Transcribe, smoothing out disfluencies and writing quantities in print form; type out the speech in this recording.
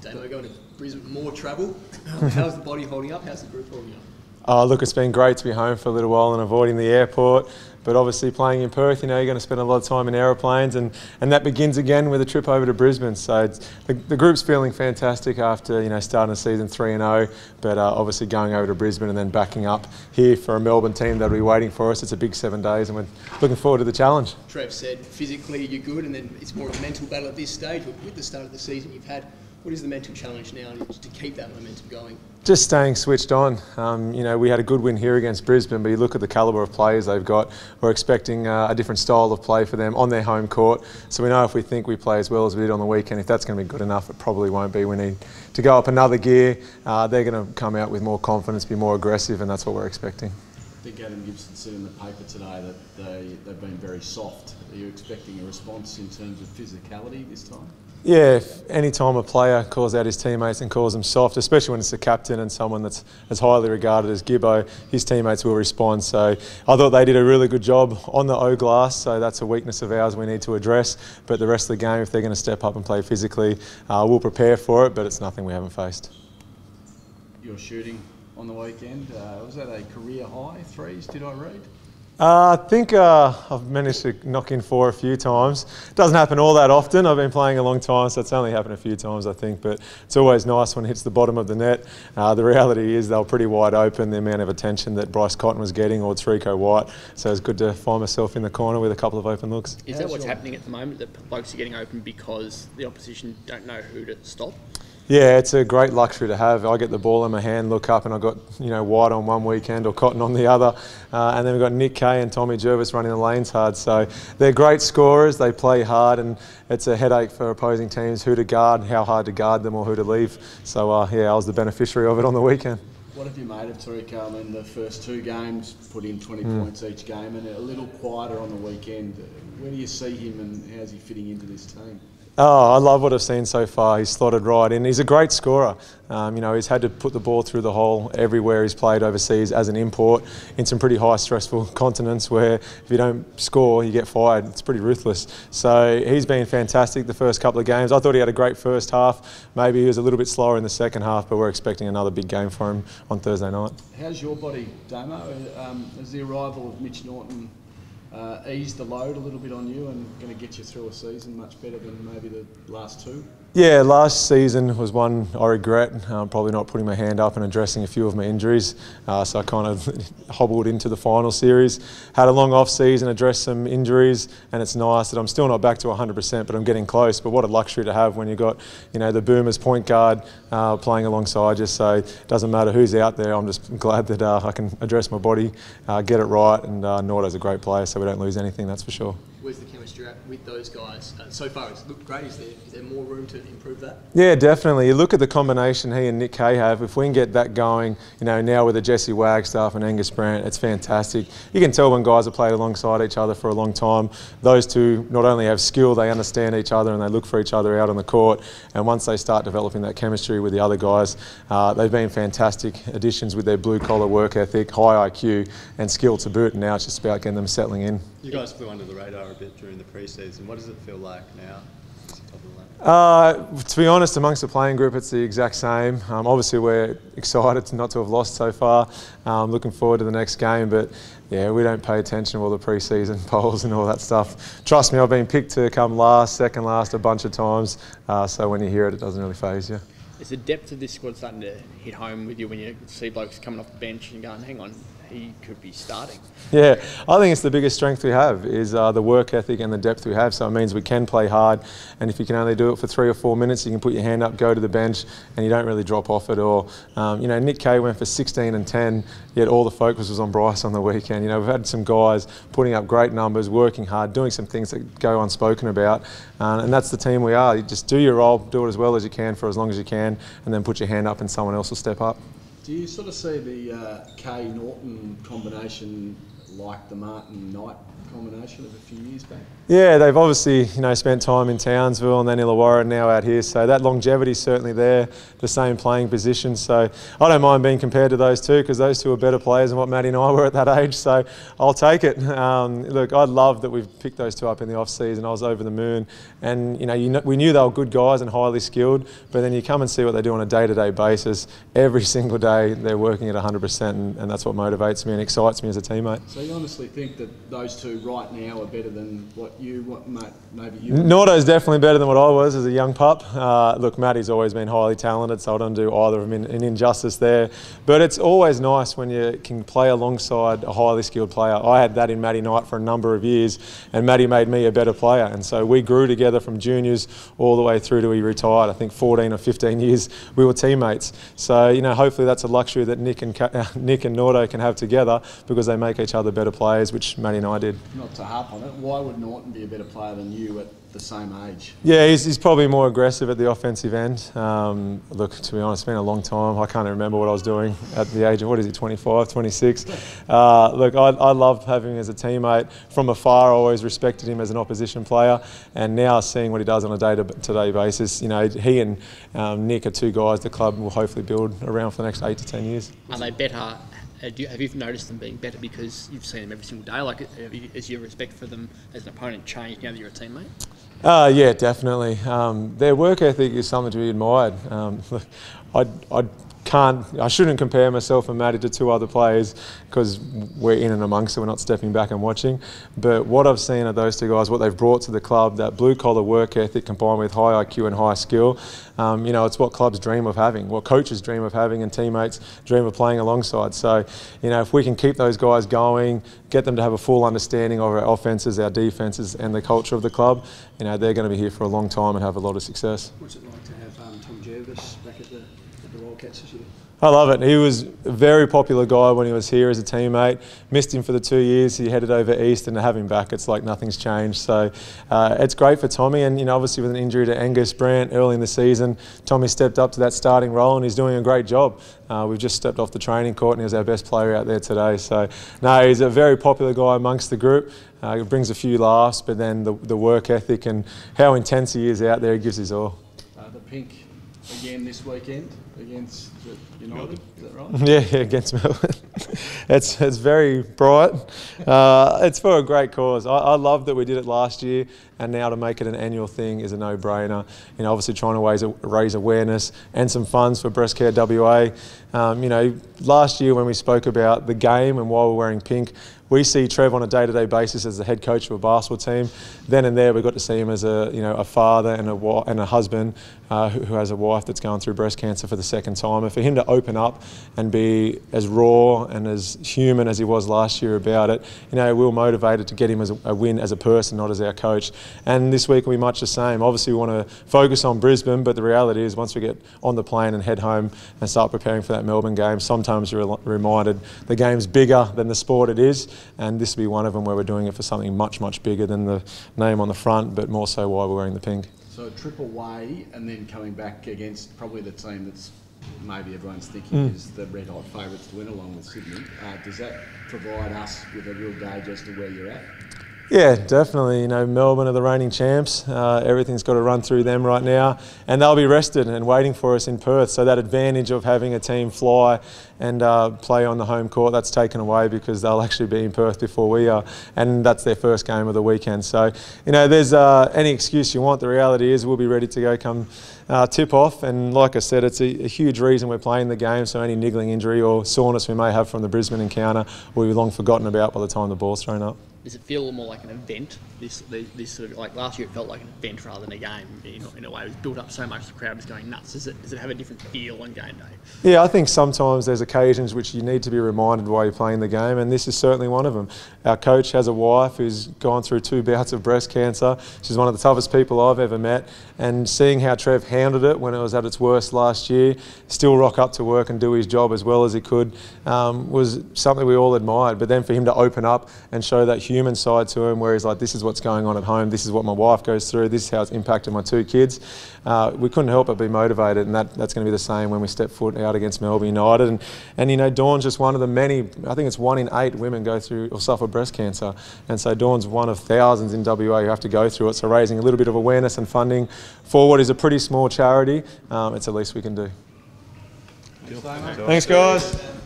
Damo, going to Brisbane, more travel. How's the body holding up? How's the group holding up? Oh, look, it's been great to be home for a little while and avoiding the airport. But obviously playing in Perth, you're going to spend a lot of time in aeroplanes, and that begins again with a trip over to Brisbane. So the group's feeling fantastic after starting the season 3-0, but obviously going over to Brisbane and then backing up here for a Melbourne team that'll be waiting for us. It's a big 7 days, and we're looking forward to the challenge. Trev said physically you're good, and then it's more of a mental battle at this stage. With the start of the season you've had, what is the mental challenge now to keep that momentum going? Just staying switched on. We had a good win here against Brisbane, but you look at the calibre of players they've got. We're expecting a different style of play for them on their home court. So we know if we think we play as well as we did on the weekend, if that's going to be good enough, it probably won't be. We need to go up another gear. They're going to come out with more confidence, be more aggressive, and that's what we're expecting. I think Adam Gibson said in the paper today that they've been very soft. Are you expecting a response in terms of physicality this time? Yeah, if any time a player calls out his teammates and calls them soft, especially when it's the captain and someone that's as highly regarded as Gibbo, his teammates will respond. So I thought they did a really good job on the O-glass, so that's a weakness of ours we need to address. But the rest of the game, if they're going to step up and play physically, we'll prepare for it, but it's nothing we haven't faced. Your shooting on the weekend, was that a career high, threes, did I read? I think I've managed to knock in 4 a few times. It doesn't happen all that often. I've been playing a long time, so it's only happened a few times, I think. But it's always nice when it hits the bottom of the net. The reality is they were pretty wide open, the amount of attention that Bryce Cotton was getting, or Trico White. So it's good to find myself in the corner with a couple of open looks. Is that what's happening at the moment, that blokes are getting open because the opposition don't know who to stop? Yeah, it's a great luxury to have. I get the ball in my hand, look up, and I've got White on one weekend or Cotton on the other, and then we've got Nick Kay and Tommy Jervis running the lanes hard. So they're great scorers. They play hard, and it's a headache for opposing teams who to guard, how hard to guard them, or who to leave. So I was the beneficiary of it on the weekend. What have you made of Trico? I mean, the first 2 games put in 20 points each game, and a little quieter on the weekend. Where do you see him, and how's he fitting into this team? Oh, I love what I've seen so far. He's slotted right in. He's a great scorer. He's had to put the ball through the hole everywhere he's played overseas as an import in some pretty high stressful continents where if you don't score, you get fired. It's pretty ruthless. So he's been fantastic the first couple of games. I thought he had a great first half. Maybe he was a little bit slower in the second half, but we're expecting another big game for him on Thursday night. How's your body, Damo? Has the arrival of Mitch Norton eased the load a little bit on you and going to get you through a season much better than maybe the last 2? Yeah, last season was one I regret, probably not putting my hand up and addressing a few of my injuries. So I kind of hobbled into the final series. Had a long off season, addressed some injuries, and it's nice that I'm still not back to 100%, but I'm getting close. But what a luxury to have when you've got, the Boomers point guard playing alongside you. So it doesn't matter who's out there. I'm just glad that I can address my body, get it right, and Nordo's a great player, so we don't lose anything, that's for sure. Where's the chemistry at with those guys? So far it's looked great. Is there more room to improve that? Yeah, definitely. You look at the combination he and Nick Kay have. If we can get that going, now with the Jesse Wagstaff and Angus Brandt, it's fantastic. You can tell when guys have played alongside each other for a long time, those two not only have skill, they understand each other and they look for each other out on the court. And once they start developing that chemistry with the other guys, they've been fantastic additions with their blue-collar work ethic, high IQ and skill to boot. And now it's just about getting them settling in. You guys flew under the radar a bit during the pre-season. What does it feel like now? To be honest, amongst the playing group, it's the exact same. Obviously, we're excited not to have lost so far. Looking forward to the next game, but yeah, we don't pay attention to all the pre-season polls and all that stuff. Trust me, I've been picked to come last, second last a bunch of times, so when you hear it, it doesn't really faze you. Is the depth of this squad starting to hit home with you when you see blokes coming off the bench and going, hang on, he could be starting? Yeah, I think it's the biggest strength we have is the work ethic and the depth we have. So it means we can play hard, and if you can only do it for 3 or 4 minutes, you can put your hand up, go to the bench, and you don't really drop off at all. Nick Kay went for 16 and 10, yet all the focus was on Bryce on the weekend. We've had some guys putting up great numbers, working hard, doing some things that go unspoken about, and that's the team we are. You just do your role, do it as well as you can for as long as you can, and then put your hand up and someone else will step up. Do you sort of see the Kay Norton combination like the Martin Knight combination of a few years back? Yeah, they've obviously, spent time in Townsville and then Illawarra and now out here. So that longevity is certainly there, the same playing position. So I don't mind being compared to those two because those two are better players than what Maddie and I were at that age. So I'll take it. Look, I love that we've picked those two up in the off-season. I was over the moon. And, we knew they were good guys and highly skilled. But then you come and see what they do on a day-to-day basis. Every single day they're working at 100% and that's what motivates me and excites me as a teammate. So you honestly think that those two right now are better than maybe you? Nordo's definitely better than what I was as a young pup. Look, Matty's always been highly talented, so I don't do either of them an injustice there. But it's always nice when you can play alongside a highly skilled player. I had that in Matty Knight for a number of years, and Matty made me a better player. And so we grew together from juniors all the way through to he retired. I think 14 or 15 years we were teammates. So, hopefully that's a luxury that Nick and Nordo can have together because they make each other better players, which Matty and I did. Not to harp on it, why would Norton be a better player than you at the same age? Yeah, he's probably more aggressive at the offensive end. Look, to be honest, it's been a long time. I can't remember what I was doing at the age of, 25, 26. Look, I loved having him as a teammate. From afar, I always respected him as an opposition player. And now seeing what he does on a day-to-day basis, he and Nick are two guys the club will hopefully build around for the next 8 to 10 years. Are they better? Have you noticed them being better because you've seen them every single day? Like, has your respect for them as an opponent changed now that you're a teammate? Yeah, definitely. Their work ethic is something to be admired. I shouldn't compare myself and Matty to two other players because we're in and amongst it, we're not stepping back and watching. But what I've seen of those two guys, what they've brought to the club, that blue-collar work ethic combined with high IQ and high skill, it's what clubs dream of having, what coaches dream of having and teammates dream of playing alongside. So, if we can keep those guys going, get them to have a full understanding of our offences, our defences and the culture of the club, they're going to be here for a long time and have a lot of success. What's it like to have Tom Jervis back at the Wildcats this year? I love it. He was a very popular guy when he was here as a teammate. Missed him for the 2 years. He headed over east, and to have him back, it's like nothing's changed. So it's great for Tommy. And obviously with an injury to Angus Brandt early in the season, Tommy stepped up to that starting role, and he's doing a great job. We've just stepped off the training court, and he was our best player out there today. So no, he's a very popular guy amongst the group. He brings a few laughs, but then the work ethic and how intense he is out there, he gives his all. The Pink again this weekend against United, is that right? Yeah, against Melbourne. It's very bright. It's for a great cause. I love that we did it last year, and now to make it an annual thing is a no-brainer. Obviously trying to raise awareness and some funds for Breast Care WA. Last year when we spoke about the game and why we're wearing pink, we see Trev on a day-to-day basis as the head coach of a basketball team. Then and there, we got to see him as a father and a husband who has a wife that's going through breast cancer for the second time. And for him to open up and be as raw and as human as he was last year about it, we were motivated to get him as a win as a person, not as our coach. And this week will be much the same. Obviously, we want to focus on Brisbane, but the reality is once we get on the plane and head home and start preparing for that Melbourne game, sometimes you're reminded the game's bigger than the sport it is. And this will be one of them where we're doing it for something much, much bigger than the name on the front, but more so why we're wearing the pink. So a trip away and then coming back against probably the team that's maybe everyone's thinking is the red-hot favourites to win along with Sydney. Does that provide us with a real gauge as to where you're at? Yeah, definitely. Melbourne are the reigning champs. Everything's got to run through them right now, and they'll be rested and waiting for us in Perth. So that advantage of having a team fly and play on the home court, that's taken away because they'll actually be in Perth before we are, and that's their first game of the weekend. So, there's any excuse you want. The reality is we'll be ready to go come tip off, and like I said, it's a huge reason we're playing the game. So any niggling injury or soreness we may have from the Brisbane encounter will be long forgotten about by the time the ball's thrown up. Does it feel more like an event? This sort of, like last year, it felt like an event rather than a game. In a way, it was built up so much the crowd was going nuts. Does it have a different feel on game day? Yeah, I think sometimes there's occasions which you need to be reminded while you're playing the game, and this is certainly one of them. Our coach has a wife who's gone through 2 bouts of breast cancer. She's one of the toughest people I've ever met, and seeing how Trev handled it when it was at its worst last year, still rock up to work and do his job as well as he could, was something we all admired. But then for him to open up and show that human side to him where he's like, this is what's going on at home, this is what my wife goes through, this is how it's impacted my 2 kids. We couldn't help but be motivated, and that's going to be the same when we step foot out against Melbourne United. And you know, Dawn's just one of the many, I think it's 1 in 8 women go through or suffer breast cancer. And so Dawn's one of thousands in WA who have to go through it. So raising a little bit of awareness and funding for what is a pretty small charity, it's the least we can do. Thanks, Thanks, guys.